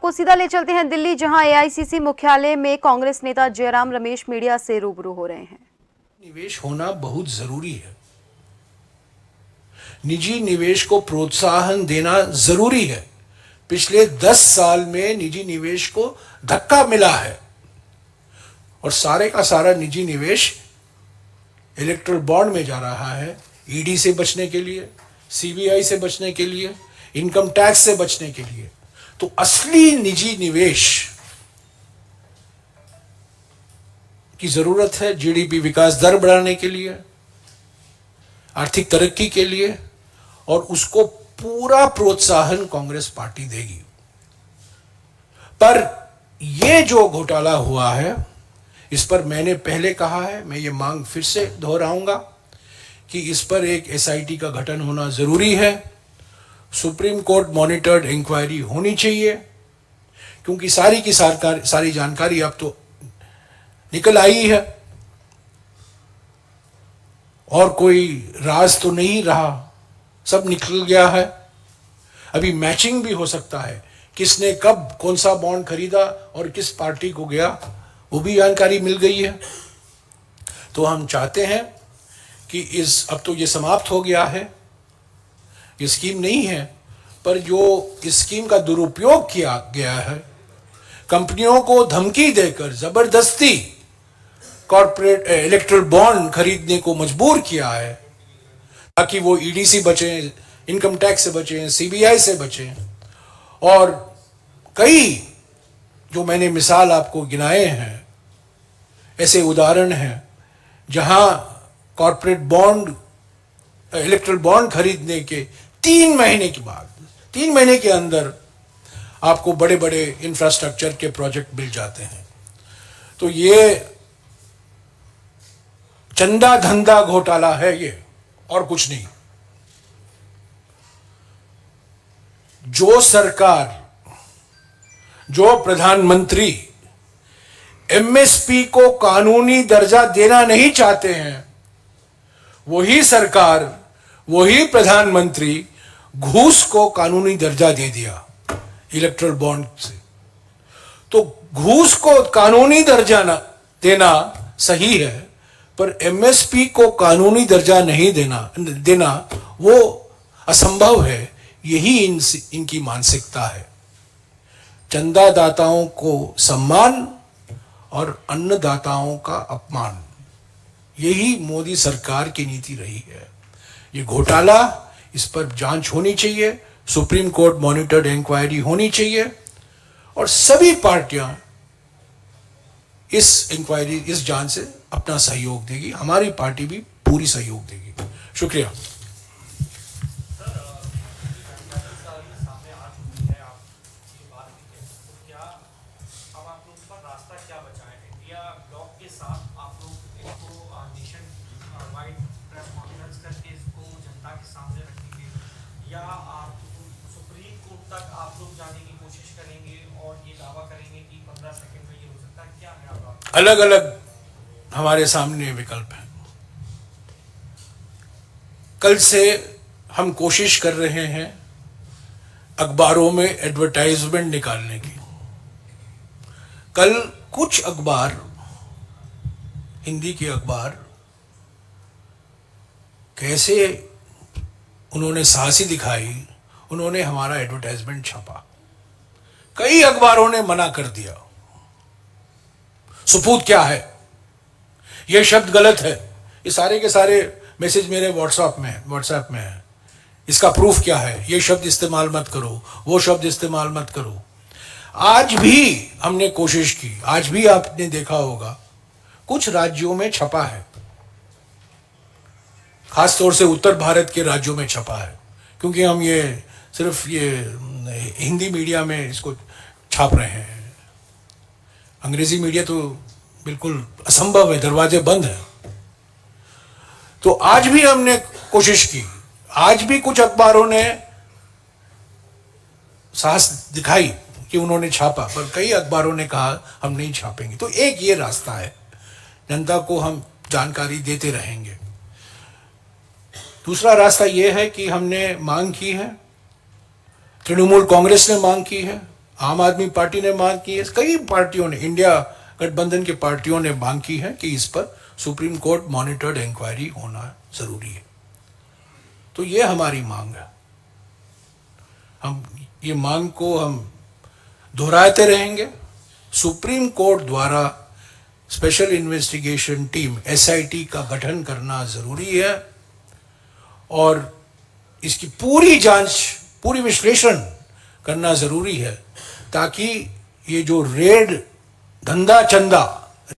आपको सीधा ले चलते हैं दिल्ली, जहां एआईसीसी मुख्यालय में कांग्रेस नेता जयराम रमेश मीडिया से रूबरू हो रहे हैं। निवेश होना बहुत जरूरी है। निजी निवेश को प्रोत्साहन देना जरूरी है। पिछले 10 साल में निजी निवेश को धक्का मिला है और सारे का सारा निजी निवेश इलेक्ट्रल बॉन्ड में जा रहा है। ईडी से बचने के लिए, सीबीआई से बचने के लिए, इनकम टैक्स से बचने के लिए। तो असली निजी निवेश की जरूरत है जीडीपी विकास दर बढ़ाने के लिए, आर्थिक तरक्की के लिए, और उसको पूरा प्रोत्साहन कांग्रेस पार्टी देगी। पर यह जो घोटाला हुआ है, इस पर मैंने पहले कहा है, मैं ये मांग फिर से दोहराऊंगा कि इस पर एक एसआईटी का गठन होना जरूरी है। सुप्रीम कोर्ट मॉनिटर्ड इंक्वायरी होनी चाहिए, क्योंकि सारी की सारी जानकारी अब तो निकल आई है और कोई राज तो नहीं रहा, सब निकल गया है। अभी मैचिंग भी हो सकता है, किसने कब कौन सा बॉन्ड खरीदा और किस पार्टी को गया, वो भी जानकारी मिल गई है। तो हम चाहते हैं कि अब तो ये समाप्त हो गया है, ये स्कीम नहीं है, पर जो इस स्कीम का दुरुपयोग किया गया है, कंपनियों को धमकी देकर जबरदस्ती कॉर्पोरेट इलेक्ट्रल बॉन्ड खरीदने को मजबूर किया है, ताकि वो ईडी से बचें, इनकम टैक्स से बचें, सीबीआई से बचें। और कई जो मैंने मिसाल आपको गिनाए हैं, ऐसे उदाहरण हैं जहां कॉर्पोरेट बॉन्ड इलेक्ट्रल बॉन्ड खरीदने के 3 महीने के बाद, 3 महीने के अंदर आपको बड़े बड़े इंफ्रास्ट्रक्चर के प्रोजेक्ट मिल जाते हैं। तो ये चंदा धंधा घोटाला है ये, और कुछ नहीं। जो सरकार, जो प्रधानमंत्री एमएसपी को कानूनी दर्जा देना नहीं चाहते हैं, वही सरकार, वही प्रधानमंत्री घूस को कानूनी दर्जा दे दिया इलेक्ट्रल बॉन्ड से। तो घूस को कानूनी दर्जा देना सही है, पर एमएसपी को कानूनी दर्जा नहीं देना वो असंभव है। यही इनकी मानसिकता है। चंदादाताओं को सम्मान और अन्नदाताओं का अपमान, यही मोदी सरकार की नीति रही है। ये घोटाला, इस पर जांच होनी चाहिए, सुप्रीम कोर्ट मॉनिटर्ड इंक्वायरी होनी चाहिए, और सभी पार्टियां इस इंक्वायरी, इस जांच से अपना सहयोग देगी। हमारी पार्टी भी पूरी सहयोग देगी। शुक्रिया। या आप सुप्रीम कोर्ट तक आप लोग जाने की कोशिश करेंगे और ये दावा करेंगे कि 15 सेकंड में ये हो सकता है? क्या है आपका? अलग अलग हमारे सामने विकल्प हैं। कल से हम कोशिश कर रहे हैं अखबारों में एडवर्टाइजमेंट निकालने की। कल कुछ अखबार, हिंदी के अखबार, कैसे उन्होंने साहसी दिखाई, उन्होंने हमारा एडवर्टाइजमेंट छापा। कई अखबारों ने मना कर दिया। सुपूत क्या है, यह शब्द गलत है, ये सारे के सारे मैसेज मेरे व्हाट्सएप में है। इसका प्रूफ क्या है, यह शब्द इस्तेमाल मत करो, वो शब्द इस्तेमाल मत करो। आज भी हमने कोशिश की, आज भी आपने देखा होगा कुछ राज्यों में छपा है, खासतौर से उत्तर भारत के राज्यों में छपा है, क्योंकि हम ये सिर्फ ये हिंदी मीडिया में इसको छाप रहे हैं। अंग्रेजी मीडिया तो बिल्कुल असंभव है, दरवाजे बंद हैं। तो आज भी हमने कोशिश की, आज भी कुछ अखबारों ने साहस दिखाई कि उन्होंने छापा, पर कई अखबारों ने कहा हम नहीं छापेंगे। तो एक ये रास्ता है, जनता को हम जानकारी देते रहेंगे। दूसरा रास्ता यह है कि हमने मांग की है, तृणमूल कांग्रेस ने मांग की है, आम आदमी पार्टी ने मांग की है, कई पार्टियों ने, इंडिया गठबंधन की पार्टियों ने मांग की है कि इस पर सुप्रीम कोर्ट मॉनिटर्ड इंक्वायरी होना जरूरी है। तो ये हमारी मांग है, हम ये मांग को हम दोहराते रहेंगे। सुप्रीम कोर्ट द्वारा स्पेशल इन्वेस्टिगेशन टीम एसआईटी का गठन करना जरूरी है और इसकी पूरी जांच, पूरी विश्लेषण करना जरूरी है, ताकि ये जो रेड धंधा चंदा